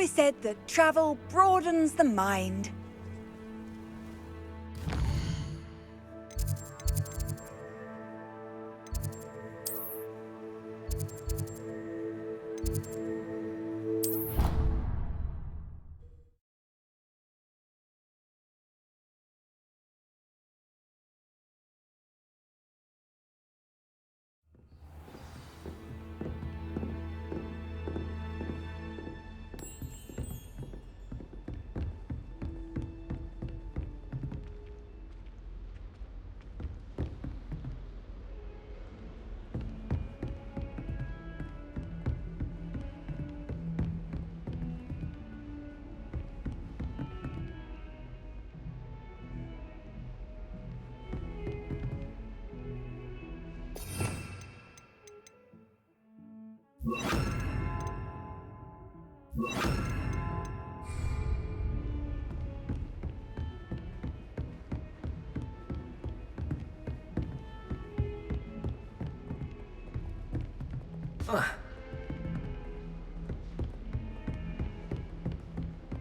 always said that travel broadens the mind.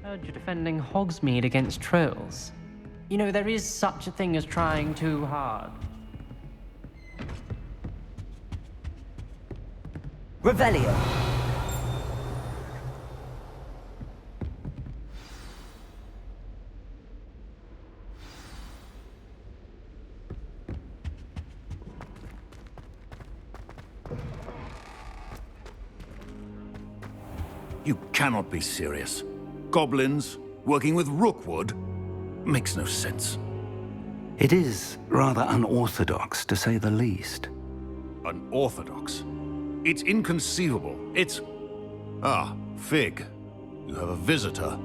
Heard you're defending Hogsmeade against trolls. You know, there is such a thing as trying too hard. Revelio. You cannot be serious. Goblins working with Rookwood? Makes no sense. It is rather unorthodox, to say the least. Unorthodox? It's inconceivable. It's... Ah, Fig. You have a visitor.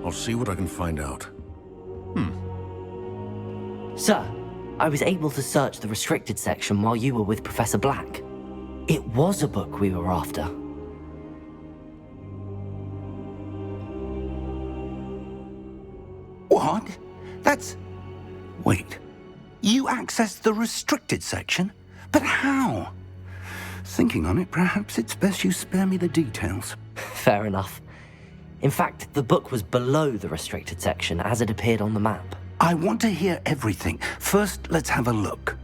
I'll see what I can find out. Sir, I was able to search the restricted section while you were with Professor Black. It was a book we were after. What? That's... Wait. You accessed the restricted section? But how? Thinking on it, perhaps it's best you spare me the details. Fair enough. In fact, the book was below the restricted section as it appeared on the map. I want to hear everything. First, let's have a look.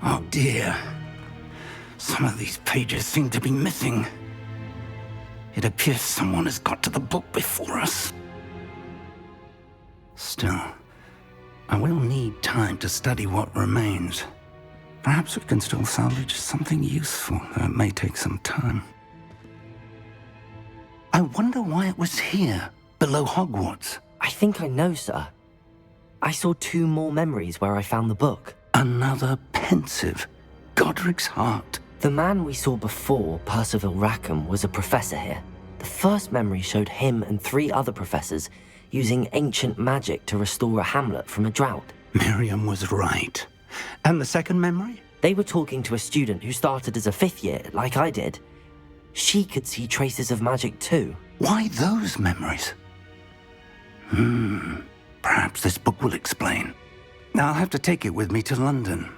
Oh dear. Some of these pages seem to be missing. It appears someone has got to the book before us. Still, I will need time to study what remains. Perhaps we can still salvage something useful, though it may take some time. I wonder why it was here, below Hogwarts. I think I know, sir. I saw 2 more memories where I found the book. Another pensive. Godric's heart. The man we saw before, Percival Rackham, was a professor here. The first memory showed him and 3 other professors using ancient magic to restore a hamlet from a drought. Miriam was right. And the second memory? They were talking to a student who started as a 5th year, like I did. She could see traces of magic too. Why those memories? Perhaps this book will explain. I'll have to take it with me to London.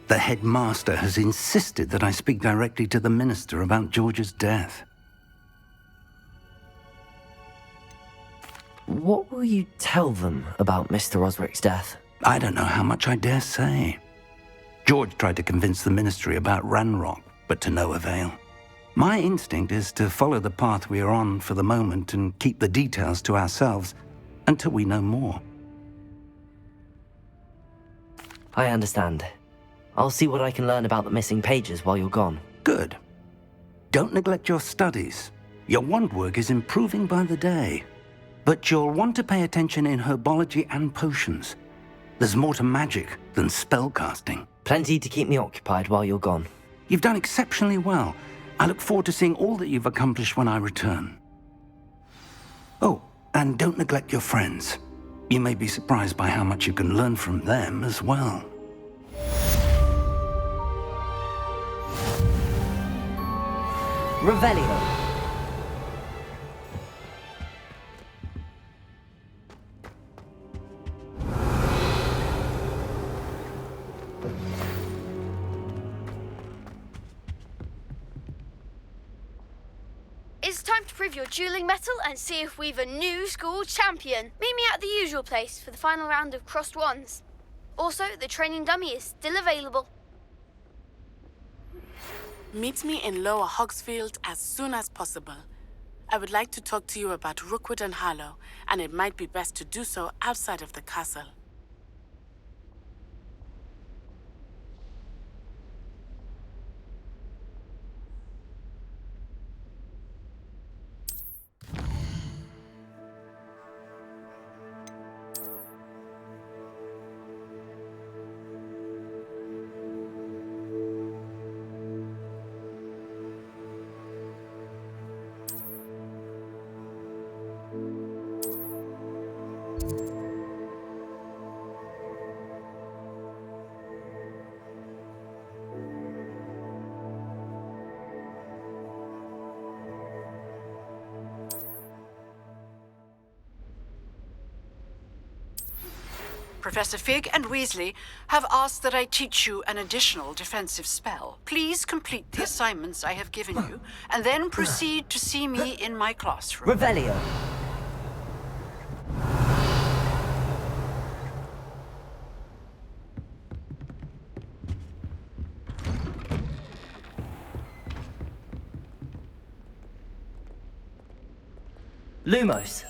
The headmaster has insisted that I speak directly to the minister about George's death. What will you tell them about Mr. Osric's death? I don't know how much I dare say. George tried to convince the ministry about Ranrock, but to no avail. My instinct is to follow the path we are on for the moment and keep the details to ourselves until we know more. I understand. I'll see what I can learn about the missing pages while you're gone. Good. Don't neglect your studies. Your wand work is improving by the day. But you'll want to pay attention in herbology and potions. There's more to magic than spellcasting. Plenty to keep me occupied while you're gone. You've done exceptionally well. I look forward to seeing all that you've accomplished when I return. Oh, and don't neglect your friends. You may be surprised by how much you can learn from them as well. Revelio. prove your dueling mettle and see if we've a new school champion. Meet me at the usual place for the final round of crossed wands. Also, the training dummy is still available. Meet me in Lower Hogsfield as soon as possible. I would like to talk to you about Rookwood and Harlow, and it might be best to do so outside of the castle. Professor Fig and Weasley have asked that I teach you an additional defensive spell. Please complete the assignments I have given you, and then proceed to see me in my classroom. Revelio. Lumos.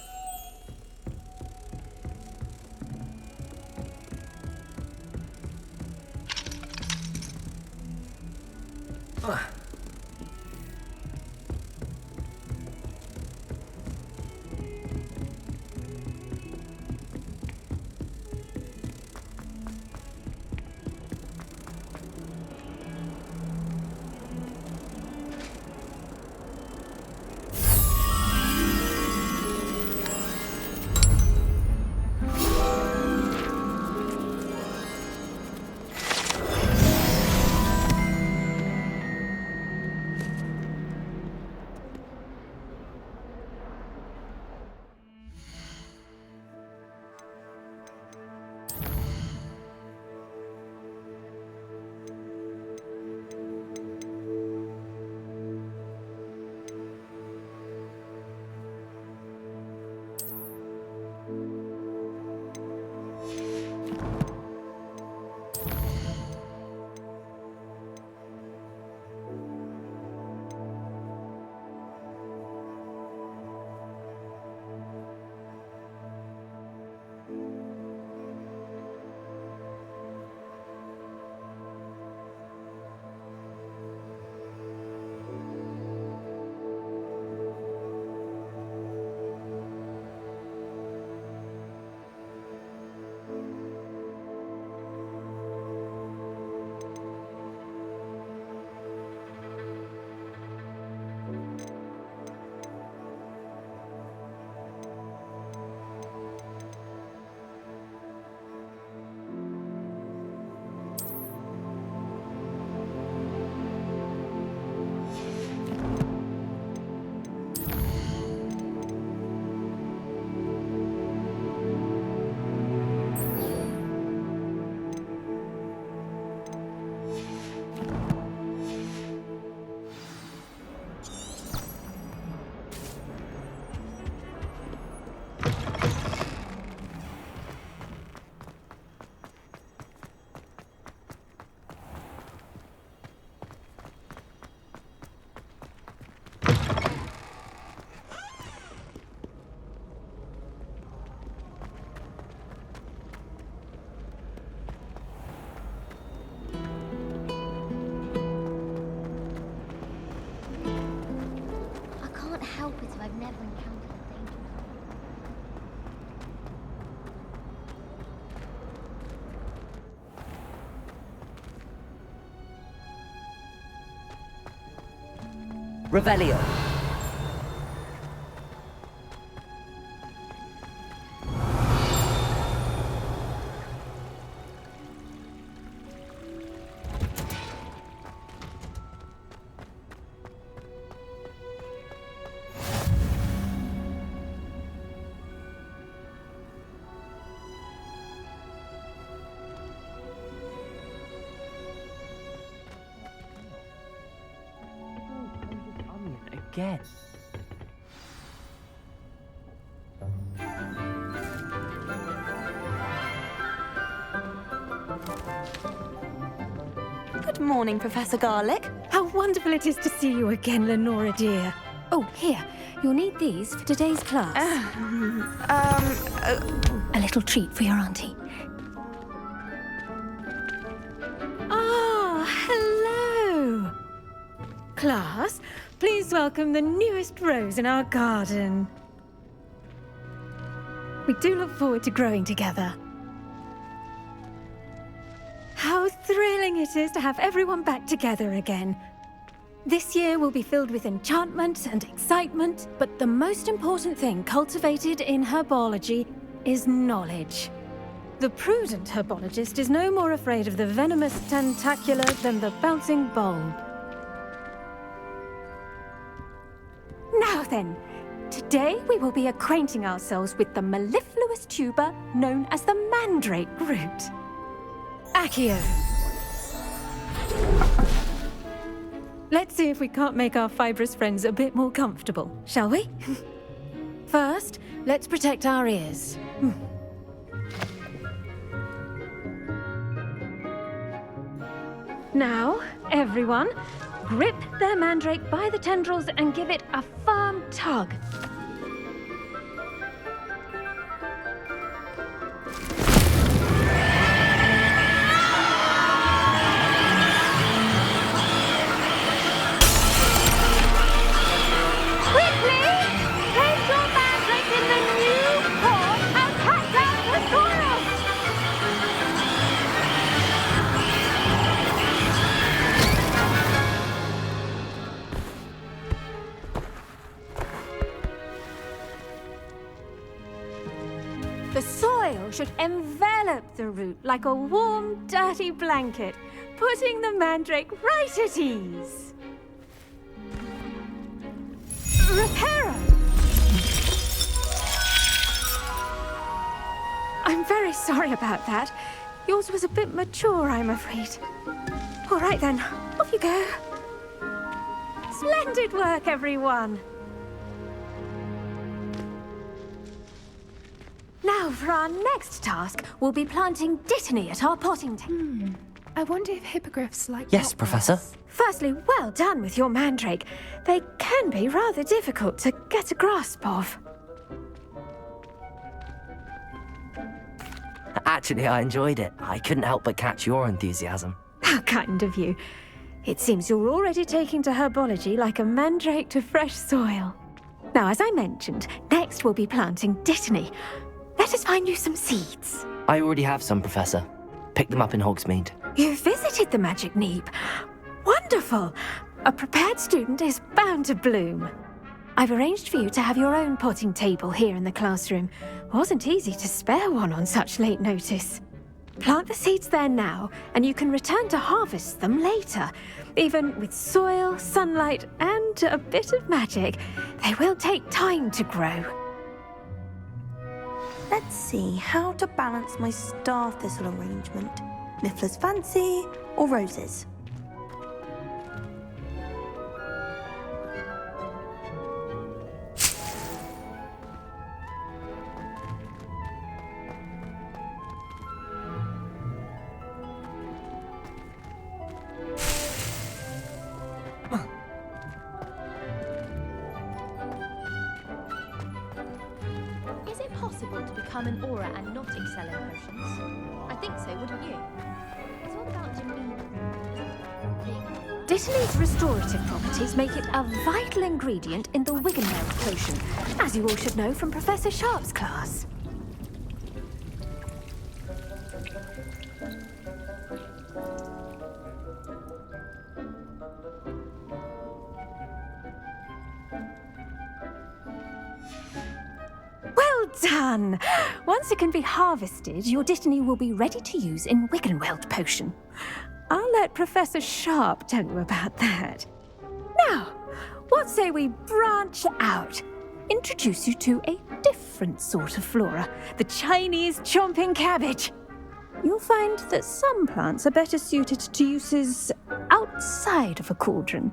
Revelio. Again. Good morning, Professor Garlick. How wonderful it is to see you again, Lenora dear. Oh, here. You'll need these for today's class. A little treat for your auntie. Ah, hello. Class, please welcome the newest rose in our garden. We do look forward to growing together. How thrilling it is to have everyone back together again. This year will be filled with enchantment and excitement, but the most important thing cultivated in herbology is knowledge. The prudent herbologist is no more afraid of the venomous tentacular than the bouncing bulb. Now then, today we will be acquainting ourselves with the mellifluous tuber known as the mandrake root. Accio. Let's see if we can't make our fibrous friends a bit more comfortable, shall we? First, let's protect our ears. Now, everyone, grip their mandrake by the tendrils and give it a firm tug. The soil should envelop the root like a warm, dirty blanket, putting the mandrake right at ease. Reparo! I'm very sorry about that. Yours was a bit mature, I'm afraid. All right then, off you go. Splendid work, everyone. Now, for our next task, we'll be planting dittany at our potting table. I wonder if hippogriffs like Yes, Professor. Firstly, well done with your mandrake. They can be rather difficult to get a grasp of. Actually, I enjoyed it. I couldn't help but catch your enthusiasm. How kind of you. It seems you're already taking to herbology like a mandrake to fresh soil. Now, as I mentioned, next we'll be planting dittany. Let us find you some seeds. I already have some, Professor. Picked them up in Hogsmeade. You visited the Magic Neep. Wonderful! A prepared student is bound to bloom. I've arranged for you to have your own potting table here in the classroom. Wasn't easy to spare one on such late notice. Plant the seeds there now, and you can return to harvest them later. Even with soil, sunlight, and a bit of magic, they will take time to grow. Let's see how to balance my star thistle arrangement. Niffler's fancy or roses? Is it possible to become an aura and not excel in potions? I think so, wouldn't you? It's all about demeanor. Dittany's restorative properties make it a vital ingredient in the Wiggenweld potion, as you all should know from Professor Sharp's class. Well done! Once it can be harvested, your dittany will be ready to use in Wiggenweld potion. I'll let Professor Sharp tell you about that. Now, what say we branch out? Introduce you to a different sort of flora, the Chinese chomping cabbage. You'll find that some plants are better suited to uses outside of a cauldron.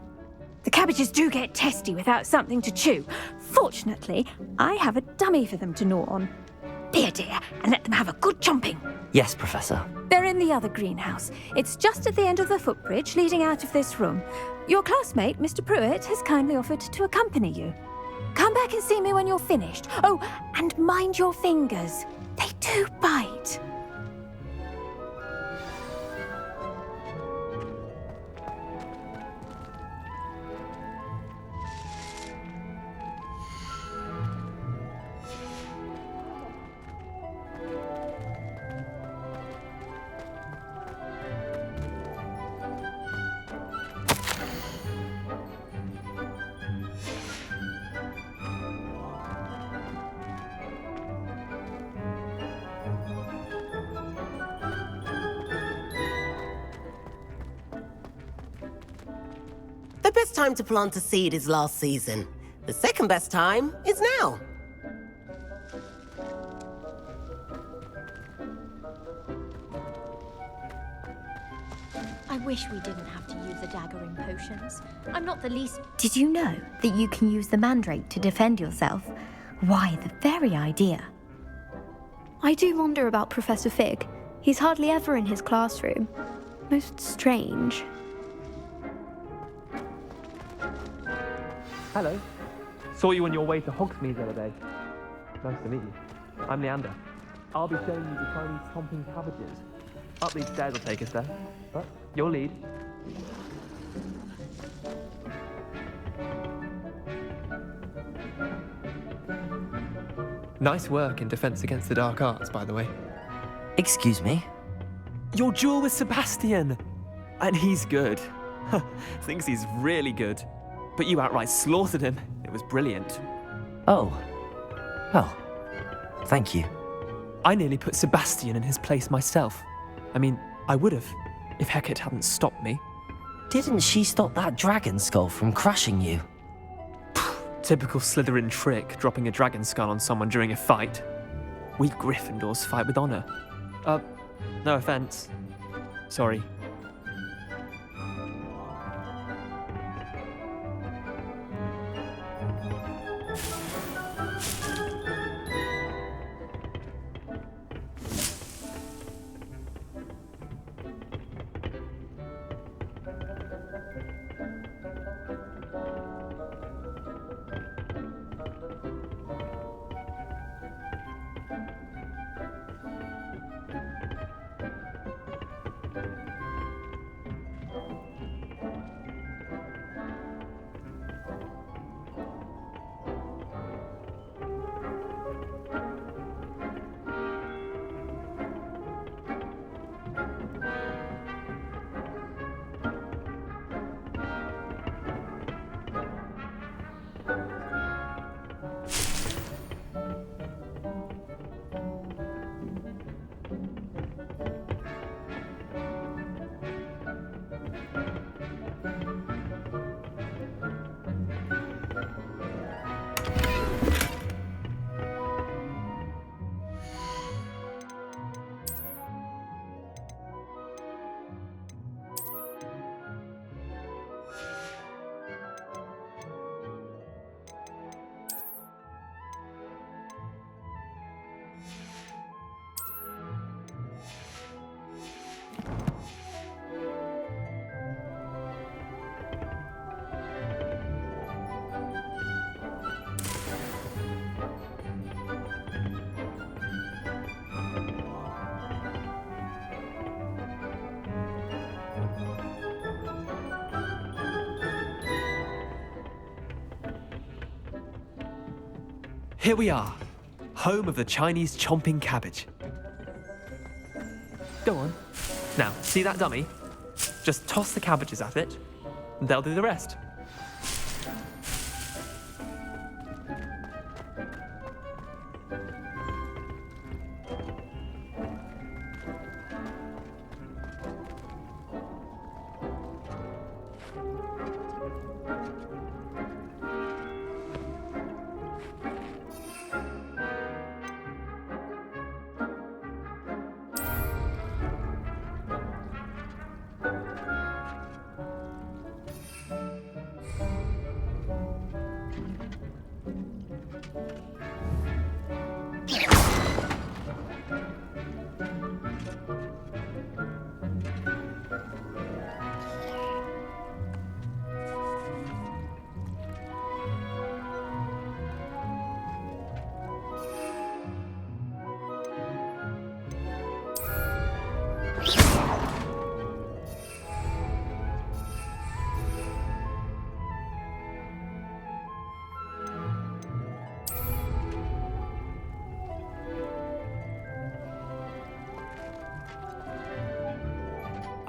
The cabbages do get testy without something to chew. Fortunately, I have a dummy for them to gnaw on. Be a dear and let them have a good chomping. Yes, Professor. They're in the other greenhouse. It's just at the end of the footbridge leading out of this room. Your classmate, Mr. Pruitt, has kindly offered to accompany you. Come back and see me when you're finished. Oh, and mind your fingers. They do bite. The best time to plant a seed is last season. The second best time is now. I wish we didn't have to use a dagger in potions. I'm not the least... Did you know that you can use the mandrake to defend yourself? Why, the very idea. I do wonder about Professor Fig. He's hardly ever in his classroom. Most strange. Hello. Saw you on your way to Hogsmeade the other day. Nice to meet you. I'm Leander. I'll be showing you the Chinese chomping cabbages. Up these stairs will take us there. But your lead. Nice work in Defense Against the Dark Arts, by the way. Excuse me? Your duel with Sebastian! And he's good. Thinks he's really good. But you outright slaughtered him. It was brilliant. Oh. Well, thank you. I nearly put Sebastian in his place myself. I mean, I would have, if Hecate hadn't stopped me. Didn't she stop that dragon skull from crushing you? Typical Slytherin trick, dropping a dragon skull on someone during a fight. We Gryffindors fight with honor. No offense. Sorry. Here we are, home of the Chinese chomping cabbage. Go on. Now, see that dummy? Just toss the cabbages at it, and they'll do the rest.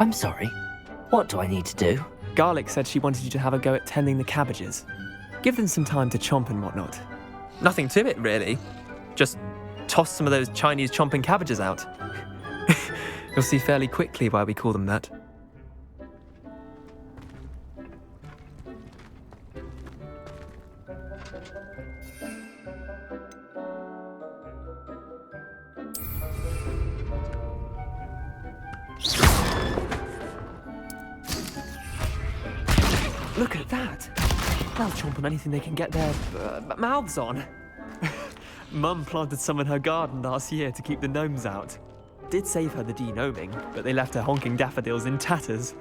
I'm sorry. What do I need to do? Garlic said she wanted you to have a go at tending the cabbages. Give them some time to chomp and whatnot. Nothing to it, really. Just toss some of those Chinese chomping cabbages out. You'll see fairly quickly why we call them that. Look at that! They'll chomp on anything they can get their mouths on. Mum planted some in her garden last year to keep the gnomes out. Did save her the de-gnoming, but they left her honking daffodils in tatters.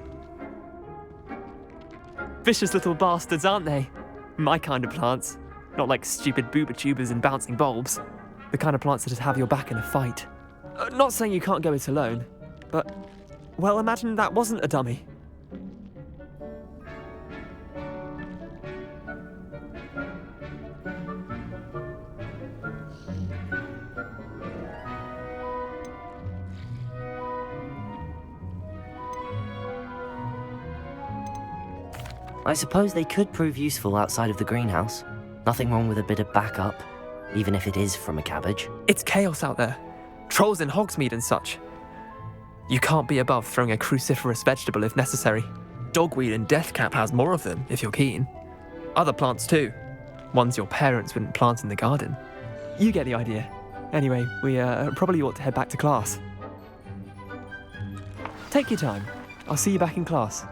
Vicious little bastards, aren't they? My kind of plants. Not like stupid booba tubers and bouncing bulbs. The kind of plants that'd have your back in a fight. Not saying you can't go it alone, but, well, imagine that wasn't a dummy. I suppose they could prove useful outside of the greenhouse. Nothing wrong with a bit of backup, even if it is from a cabbage. It's chaos out there. Trolls in Hogsmeade and such. You can't be above throwing a cruciferous vegetable if necessary. Dogweed and deathcap has more of them, if you're keen. Other plants too. Ones your parents wouldn't plant in the garden. You get the idea. Anyway, we probably ought to head back to class. Take your time. I'll see you back in class.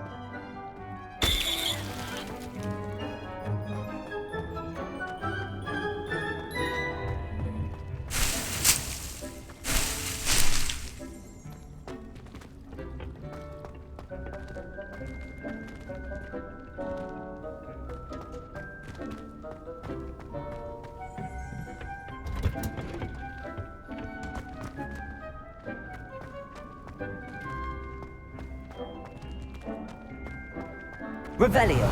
Revelio.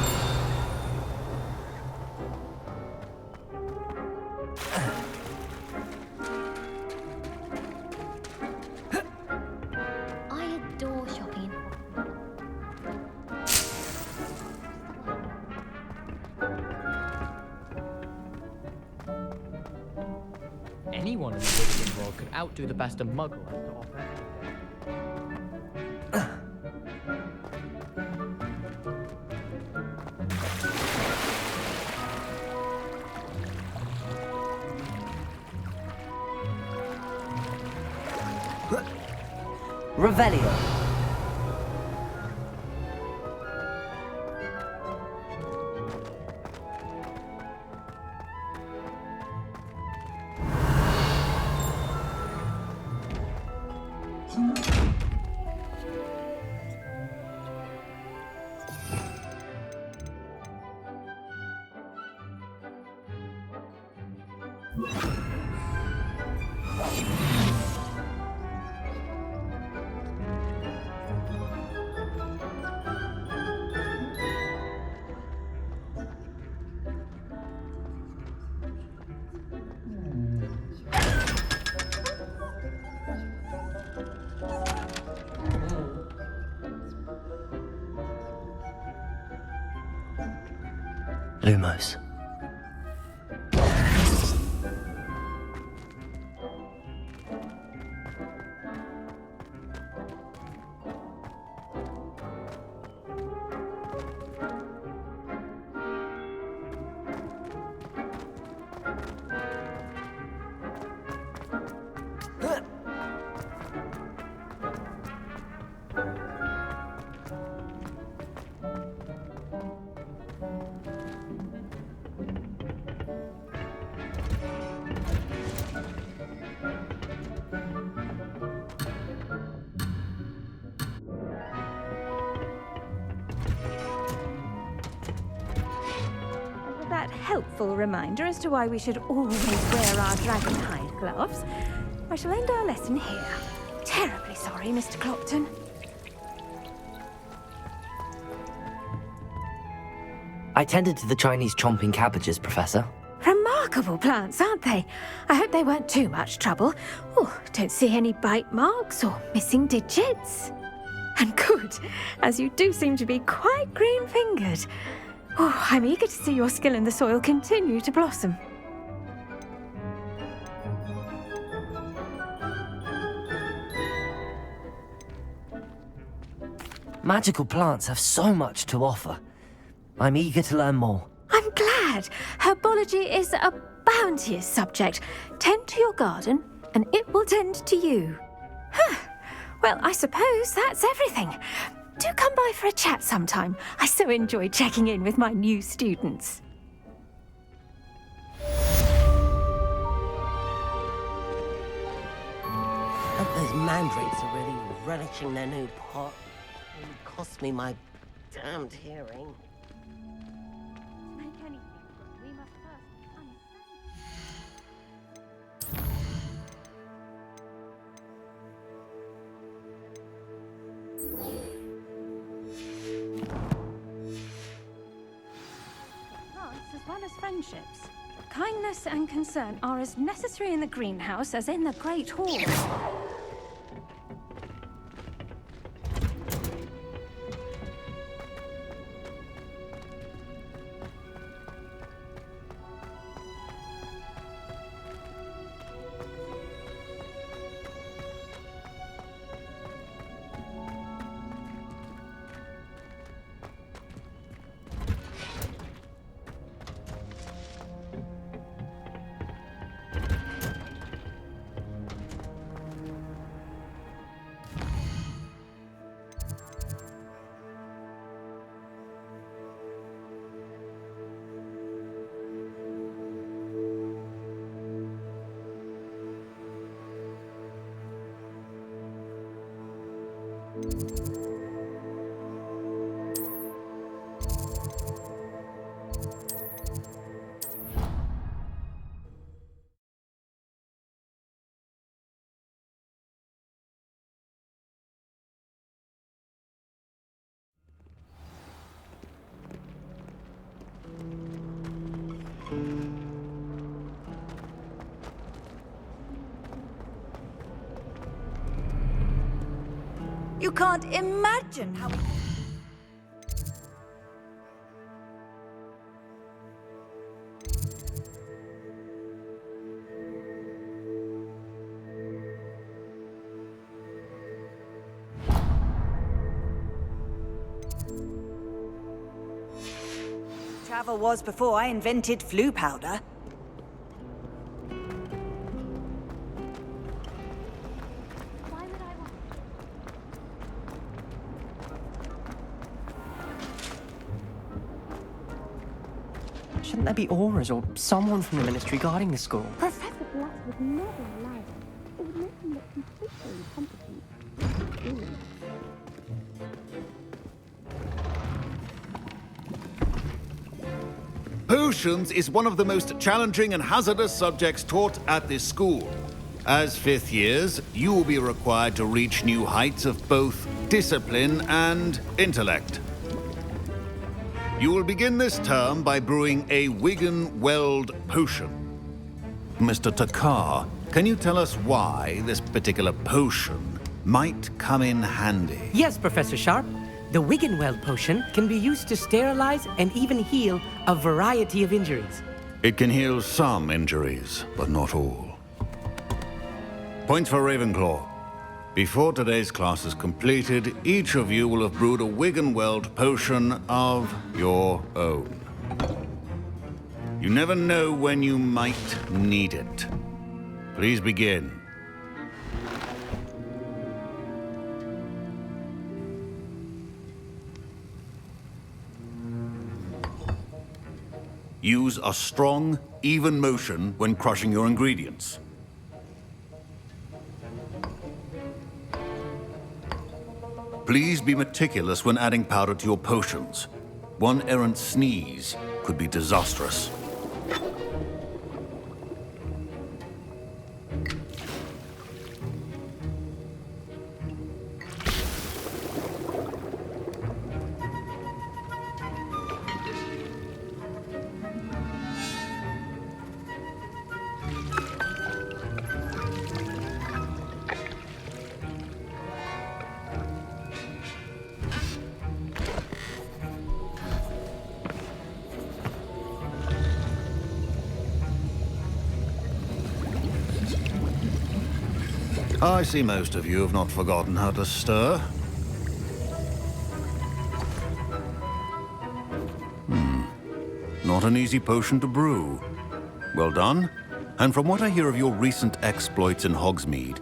I adore shopping. Anyone in the wizarding world could outdo the best a muggle has to offer. Revelio. Lumos. That helpful reminder as to why we should always wear our dragon hide gloves, I shall end our lesson here. Terribly sorry, Mr. Clopton. I tended to the Chinese chomping cabbages, Professor. Remarkable plants, aren't they? I hope they weren't too much trouble. Oh, don't see any bite marks or missing digits. And good, as you do seem to be quite green-fingered. Oh, I'm eager to see your skill in the soil continue to blossom. Magical plants have so much to offer. I'm eager to learn more. I'm glad. Herbology is a bounteous subject. Tend to your garden, and it will tend to you. Well, I suppose that's everything. Do come by for a chat sometime. I so enjoy checking in with my new students. Those mandrakes are really relishing their new pot. It cost me my damned hearing. As well as friendships. Kindness and concern are as necessary in the greenhouse as in the Great Hall. You can't imagine how... Travel was before I invented flu powder. Shouldn't there be auras or someone from the ministry guarding the school? Professor Black would never allow it. It would make him look completely incompetent. Potions is one of the most challenging and hazardous subjects taught at this school. As fifth years, you will be required to reach new heights of both discipline and intellect. You will begin this term by brewing a Wigan-Weld potion. Mr. Takar, can you tell us why this particular potion might come in handy? Yes, Professor Sharp. The Wigan-Weld potion can be used to sterilize and even heal a variety of injuries. It can heal some injuries, but not all. Points for Ravenclaw. Before today's class is completed, each of you will have brewed a Wigan-Weld potion of your own. You never know when you might need it. Please begin. Use a strong, even motion when crushing your ingredients. Please be meticulous when adding powder to your potions. One errant sneeze could be disastrous. I see most of you have not forgotten how to stir. Not an easy potion to brew. Well done. And from what I hear of your recent exploits in Hogsmeade,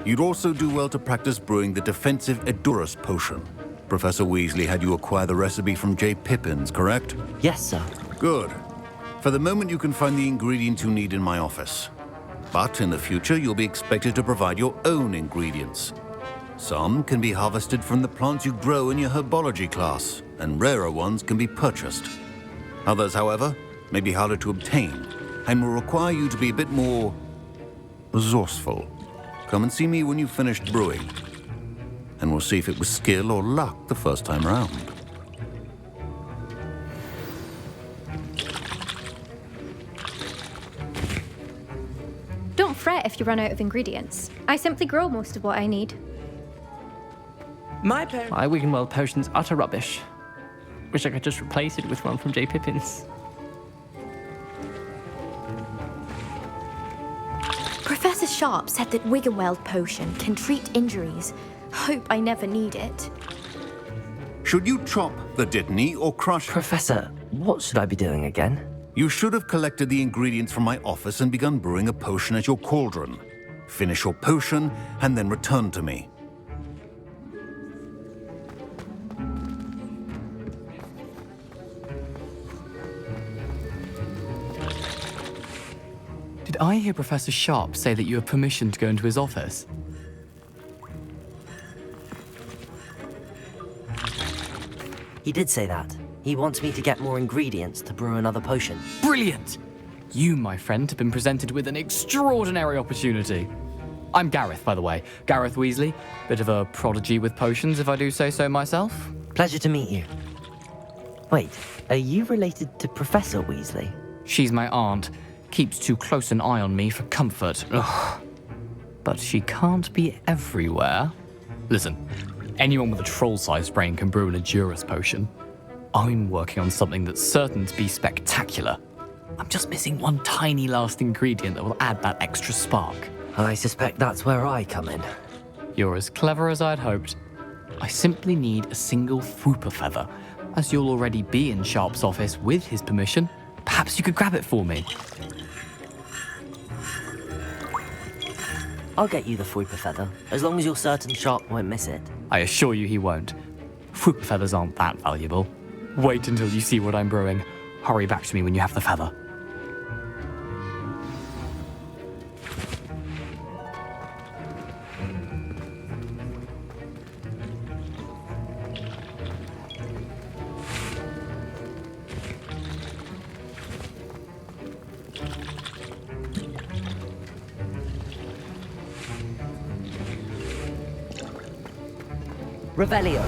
you'd also do well to practice brewing the defensive Edurus potion. Professor Weasley had you acquire the recipe from J. Pippin's, correct? Yes, sir. Good. For the moment, you can find the ingredients you need in my office. But in the future, you'll be expected to provide your own ingredients. Some can be harvested from the plants you grow in your herbology class, and rarer ones can be purchased. Others, however, may be harder to obtain, and will require you to be a bit more resourceful. Come and see me when you've finished brewing, and we'll see if it was skill or luck the first time round. Don't fret if you run out of ingredients. I simply grow most of what I need. My Wiggenweld potion's utter rubbish. Wish I could just replace it with one from J. Pippin's. Professor Sharp said that Wiggenweld potion can treat injuries. Hope I never need it. Should you chop the Dittany or crush... Professor, what should I be doing again? You should have collected the ingredients from my office and begun brewing a potion at your cauldron. Finish your potion and then return to me. Did I hear Professor Sharp say that you have permission to go into his office? He did say that. He wants me to get more ingredients to brew another potion. Brilliant! You, my friend, have been presented with an extraordinary opportunity. I'm Gareth, by the way. Gareth Weasley. Bit of a prodigy with potions, if I do say so myself. Pleasure to meet you. Wait, are you related to Professor Weasley? She's my aunt. Keeps too close an eye on me for comfort. Ugh. But she can't be everywhere. Listen, anyone with a troll-sized brain can brew an Edurus potion. I'm working on something that's certain to be spectacular. I'm just missing one tiny last ingredient that will add that extra spark. I suspect that's where I come in. You're as clever as I'd hoped. I simply need a single Fwooper feather. As you'll already be in Sharp's office with his permission, perhaps you could grab it for me. I'll get you the Fwooper feather, as long as you're certain Sharp won't miss it. I assure you he won't. Fwooper feathers aren't that valuable. Wait until you see what I'm brewing. Hurry back to me when you have the feather. Revelio.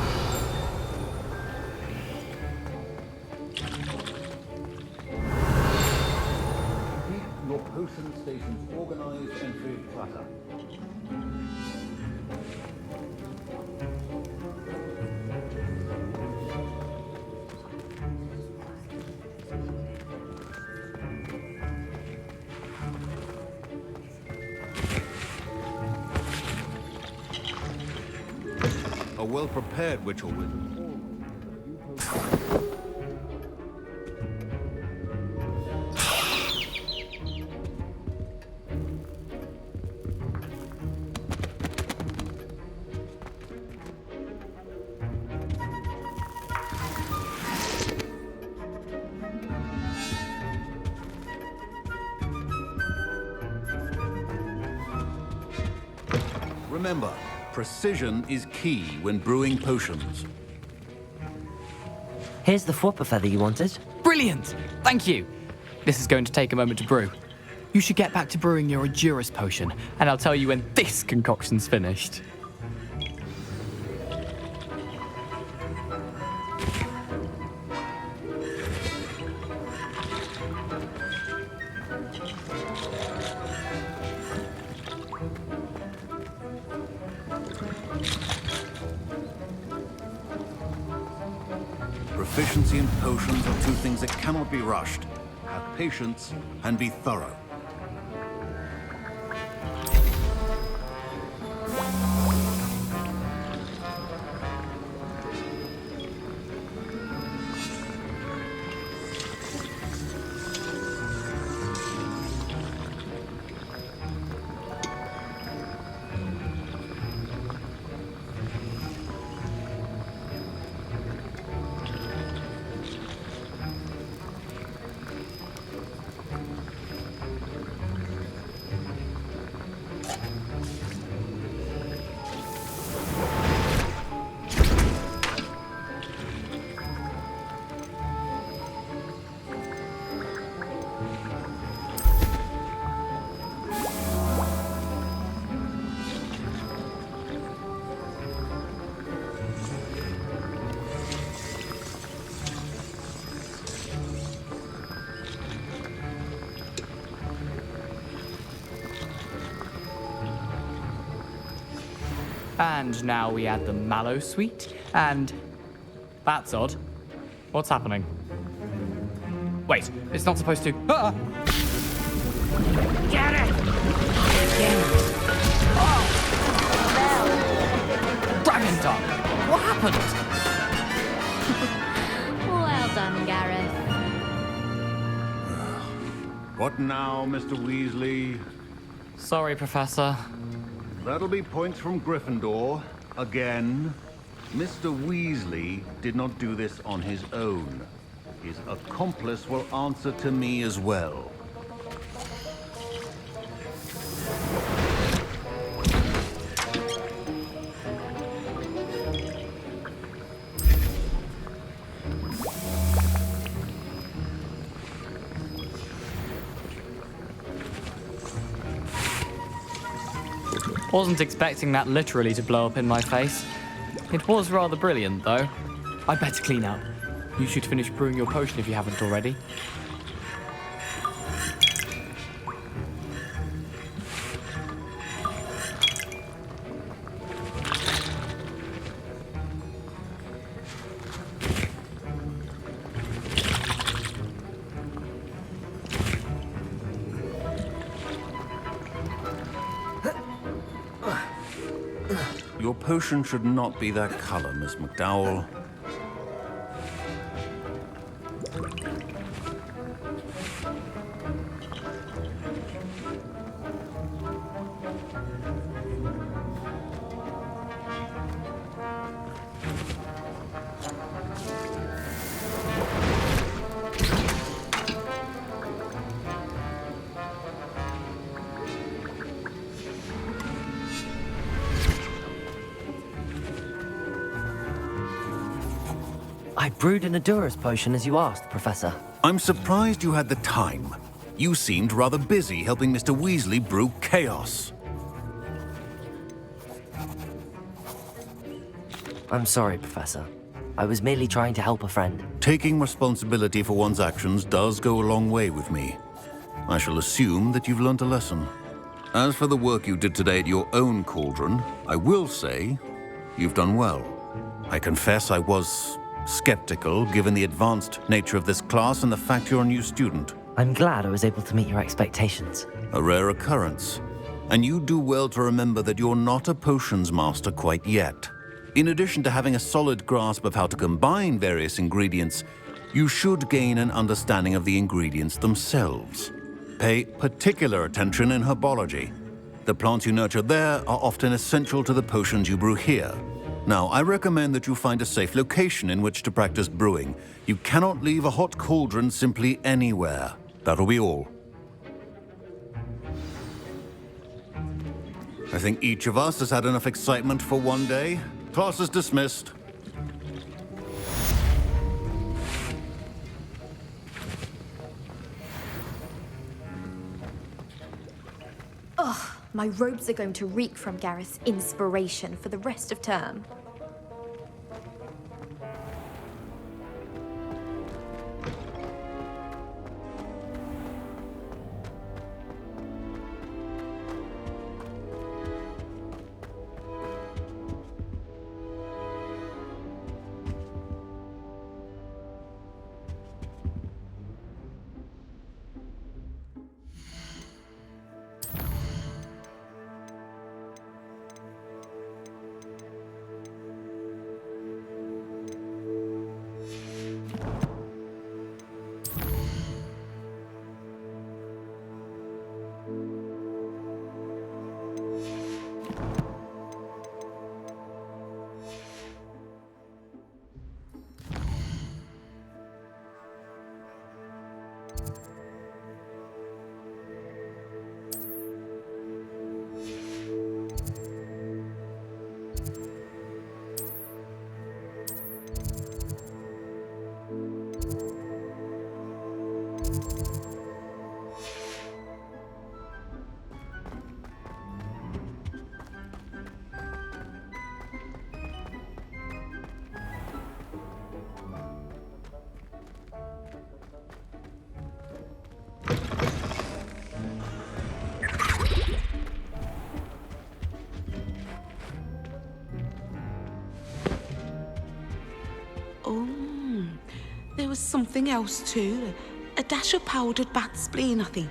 Keep your potion stations organized and free of clutter. A well-prepared witch or wizard. Remember, precision is key when brewing potions. Here's the Fwooper feather you wanted. Brilliant! Thank you. This is going to take a moment to brew. You should get back to brewing your Edurus potion, and I'll tell you when this concoction's finished. Proficiency in potions are two things that cannot be rushed. Have patience and be thorough. And now we add the mallow sweet, and... That's odd. What's happening? Wait, it's not supposed to... Ah! Get it! Oh! Dragon Tongue! What happened? Well done, Gareth. What now, Mr. Weasley? Sorry, Professor. That'll be points from Gryffindor. Again. Mr. Weasley did not do this on his own. His accomplice will answer to me as well. Wasn't expecting that literally to blow up in my face. It was rather brilliant, though. I'd better clean up. You should finish brewing your potion if you haven't already. Your potion should not be that color, Miss McDowell. I brewed an Adurus potion as you asked, Professor. I'm surprised you had the time. You seemed rather busy helping Mr. Weasley brew chaos. I'm sorry, Professor. I was merely trying to help a friend. Taking responsibility for one's actions does go a long way with me. I shall assume that you've learnt a lesson. As for the work you did today at your own cauldron, I will say you've done well. I confess I was skeptical given the advanced nature of this class and the fact you're a new student. I'm glad I was able to meet your expectations. A rare occurrence. And you do well to remember that you're not a potions master quite yet. In addition to having a solid grasp of how to combine various ingredients, you should gain an understanding of the ingredients themselves. Pay particular attention in herbology. The plants you nurture there are often essential to the potions you brew here. Now, I recommend that you find a safe location in which to practice brewing. You cannot leave a hot cauldron simply anywhere. That'll be all. I think each of us has had enough excitement for one day. Class is dismissed. Ugh, my robes are going to reek from Gareth's inspiration for the rest of term. Oh, there was something else too. A dash of powdered bat spleen, I think.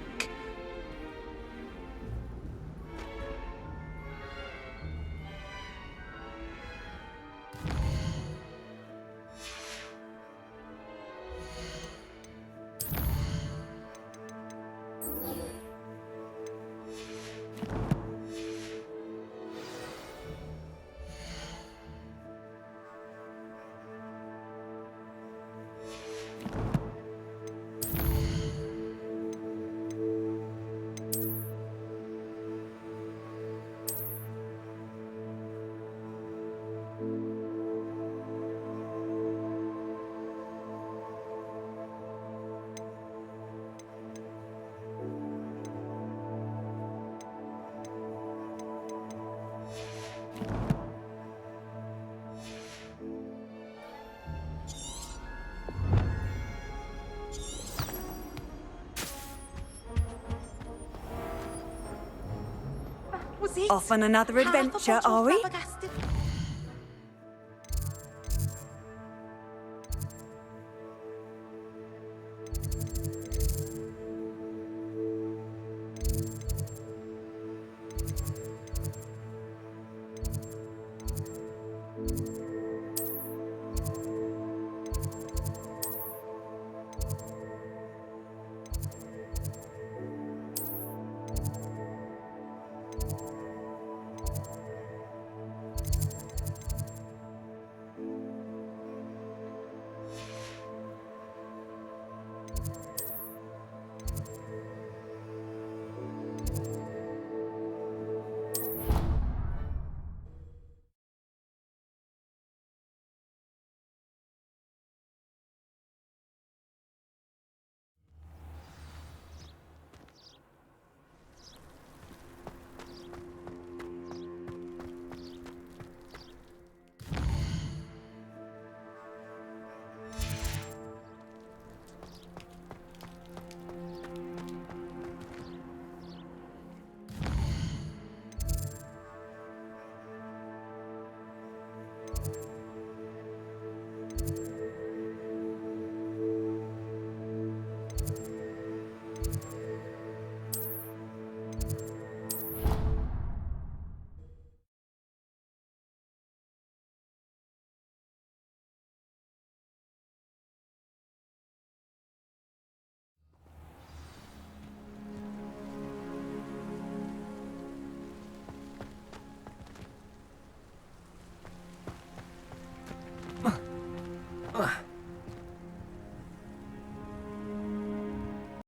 Off on another adventure, are we?